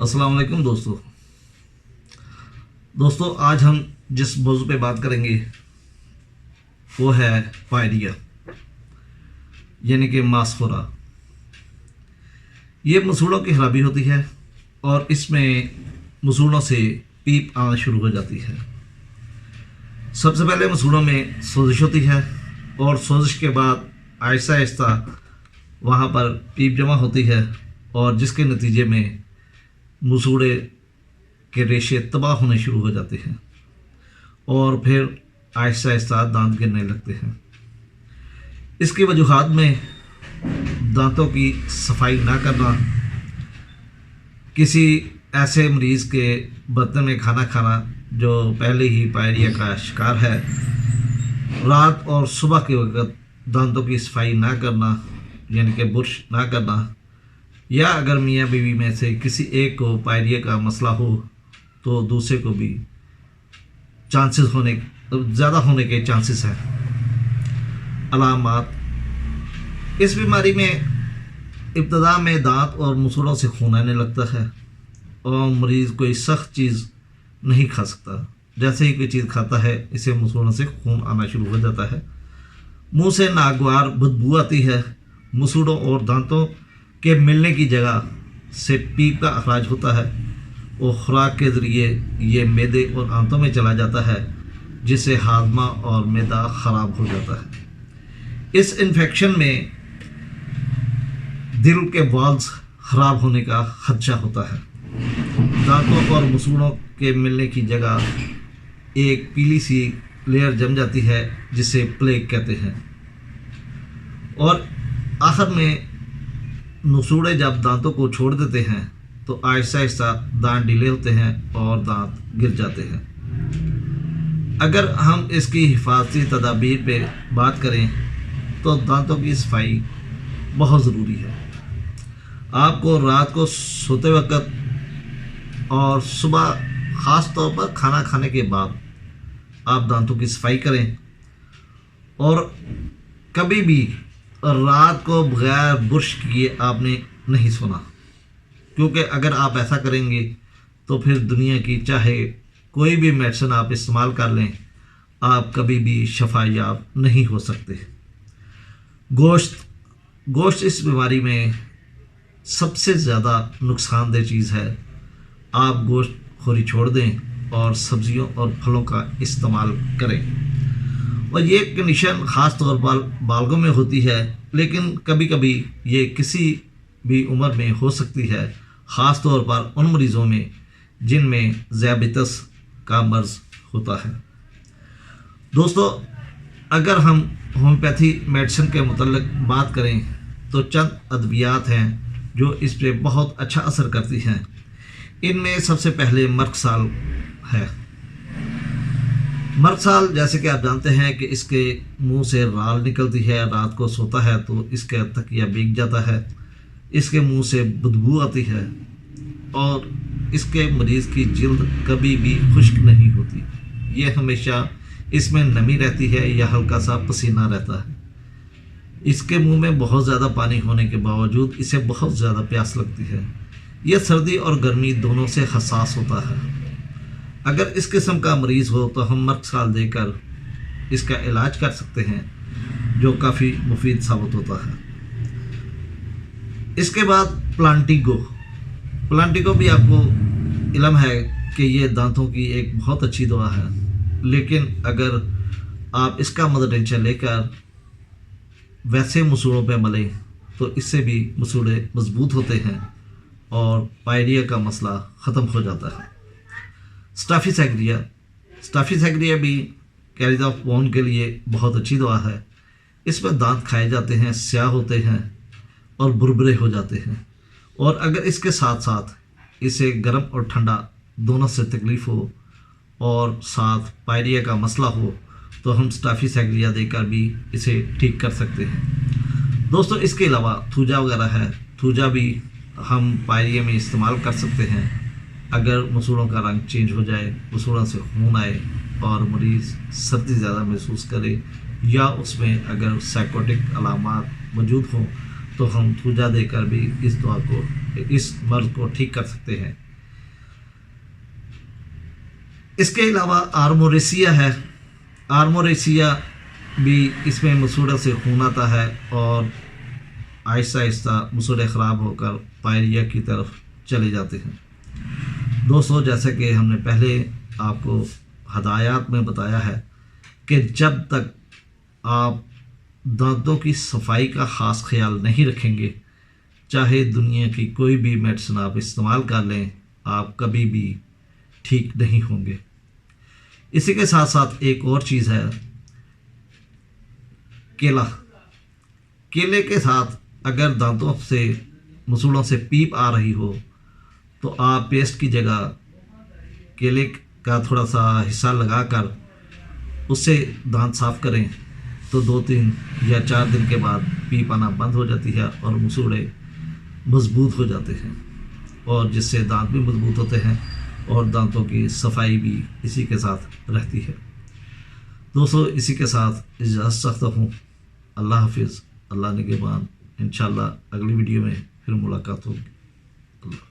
अस्सलाम वालेकुम दोस्तों आज हम जिस मौजू पे बात करेंगे वो है पायरिया यानी कि मांसखोरा। ये मसूड़ों की खराबी होती है और इसमें मसूड़ों से पीप आना शुरू हो जाती है। सबसे पहले मसूड़ों में सोजिश होती है और सोजिश के बाद आहिस्ता आहिस्ता वहाँ पर पीप जमा होती है और जिसके नतीजे में मसूड़े के रेशे तबाह होने शुरू हो जाते हैं और फिर आहिस्ता आहिस्ता दांत गिरने लगते हैं। इसकी वजूहात में दांतों की सफाई ना करना, किसी ऐसे मरीज़ के बर्तन में खाना खाना जो पहले ही पायरिया का शिकार है, रात और सुबह के वक्त दांतों की सफाई ना करना यानी कि ब्रश ना करना, या अगर मियाँ बीवी में से किसी एक को पायरिया का मसला हो तो दूसरे को भी चांसेस होने ज़्यादा होने के चांसेस हैं। अलामात: इस बीमारी में इब्तदा में दांत और मसूड़ों से खून आने लगता है और मरीज़ कोई सख्त चीज़ नहीं खा सकता। जैसे ही कोई चीज़ खाता है इसे मसूड़ों से खून आना शुरू हो जाता है। मुंह से नागवार बदबू आती है। मसूड़ों और दांतों के मिलने की जगह से पीप का अखराज होता है और खुराक के ज़रिए ये मैदे और आंतों में चला जाता है, जिससे हाजमा और मैदा ख़राब हो जाता है। इस इन्फेक्शन में दिल के वाल्व्स ख़राब होने का खदशा होता है। दांतों और मसूड़ों के मिलने की जगह एक पीली सी लेयर जम जाती है जिसे प्लेग कहते हैं और आखिर में मसूड़े जब दांतों को छोड़ देते हैं तो आहिस्ता आहिस्ता दांत ढीले होते हैं और दांत गिर जाते हैं। अगर हम इसकी हिफाजती तदाबीर पे बात करें तो दांतों की सफाई बहुत ज़रूरी है। आपको रात को सोते वक्त और सुबह ख़ास तौर पर खाना खाने के बाद आप दांतों की सफाई करें और कभी भी रात को बगैर ब्रश किए आपने नहीं सोना, क्योंकि अगर आप ऐसा करेंगे तो फिर दुनिया की चाहे कोई भी मेडिसिन आप इस्तेमाल कर लें, आप कभी भी शफायाब नहीं हो सकते। गोश्त इस बीमारी में सबसे ज़्यादा नुकसानदेह चीज़ है। आप गोश्त खोरी छोड़ दें और सब्जियों और फलों का इस्तेमाल करें। और ये कंडीशन ख़ास तौर पर बालगों में होती है, लेकिन कभी कभी ये किसी भी उम्र में हो सकती है, ख़ास तौर पर उन मरीज़ों में जिनमें ज़ियाबेतस का मर्ज़ होता है। दोस्तों, अगर हम होम्योपैथी मेडिसिन के मुतल्लिक़ बात करें तो चंद अद्वियात हैं जो इस पर बहुत अच्छा असर करती हैं। इनमें सबसे पहले मर्कसाल है। मर्कसाल, जैसे कि आप जानते हैं कि इसके मुंह से राल निकलती है, रात को सोता है तो इसका तकिया भीग जाता है, इसके मुंह से बदबू आती है और इसके मरीज़ की जिल्द कभी भी खुश्क नहीं होती। ये हमेशा इसमें नमी रहती है या हल्का सा पसीना रहता है। इसके मुंह में बहुत ज़्यादा पानी होने के बावजूद इसे बहुत ज़्यादा प्यास लगती है। यह सर्दी और गर्मी दोनों से हसास होता है। अगर इस किस्म का मरीज़ हो तो हम मर्कसाल देकर इसका इलाज कर सकते हैं, जो काफ़ी मुफीद साबित होता है। इसके बाद प्लांटिगो भी आपको इल्म है कि ये दांतों की एक बहुत अच्छी दवा है, लेकिन अगर आप इसका मदद लेकर वैसे मसूड़ों पे मलें तो इससे भी मसूड़े मजबूत होते हैं और पायरिया का मसला ख़त्म हो जाता है। स्टाफिसैग्रिया भी कैरीज ऑफ बोन के लिए बहुत अच्छी दवा है। इसमें दांत खाए जाते हैं, स्याह होते हैं और बुरबुरे हो जाते हैं। और अगर इसके साथ साथ इसे गर्म और ठंडा दोनों से तकलीफ़ हो और साथ पायरिया का मसला हो तो हम स्टाफिसैग्रिया देकर भी इसे ठीक कर सकते हैं। दोस्तों, इसके अलावा थूजा वगैरह है। थूजा भी हम पायरिया में इस्तेमाल कर सकते हैं। अगर मसूड़ों का रंग चेंज हो जाए, मसूड़ों से खून आए और मरीज़ सर्दी ज़्यादा महसूस करे या उसमें अगर साइकोटिक अलामात मौजूद हों तो हम थूजा देकर भी इस मर्ज़ को ठीक कर सकते हैं। اس کے علاوہ آرموریسیا ہے. آرموریسیا بھی اس میں مسوڑے سے خون آتا ہے اور آہستہ آہستہ مسوڑے خراب ہو کر پائریا کی طرف چلے جاتے ہیں. دوستو، جیسا کہ ہم نے پہلے آپ کو ہدایات میں بتایا ہے کہ جب تک آپ دانتوں کی صفائی کا خاص خیال نہیں رکھیں گے، چاہے دنیا کی کوئی بھی میڈیسن آپ استعمال کر لیں، آپ کبھی بھی ٹھیک نہیں ہوں گے. اسی کے ساتھ ساتھ ایک اور چیز ہے، کیلا. کیلے کے ساتھ اگر دانتوں سے مسوڑوں سے پیپ آ رہی ہو تو آپ پیسٹ کی جگہ کیلے کا تھوڑا سا حصہ لگا کر اس سے دانت صاف کریں تو 2-3 یا 4 دن کے بعد پیپ آنا بند ہو جاتی ہے اور مسوڑے مضبوط ہو جاتے ہیں، اور جس سے دانت بھی مضبوط ہوتے ہیں اور دانتوں کی صفائی بھی اسی کے ساتھ رہتی ہے. دوستو، اسی کے ساتھ اجازت چاہتا ہوں. اللہ حافظ، اللہ نگہبان. انشاءاللہ اگلی ویڈیو میں پھر ملاقات ہوگی. اللہ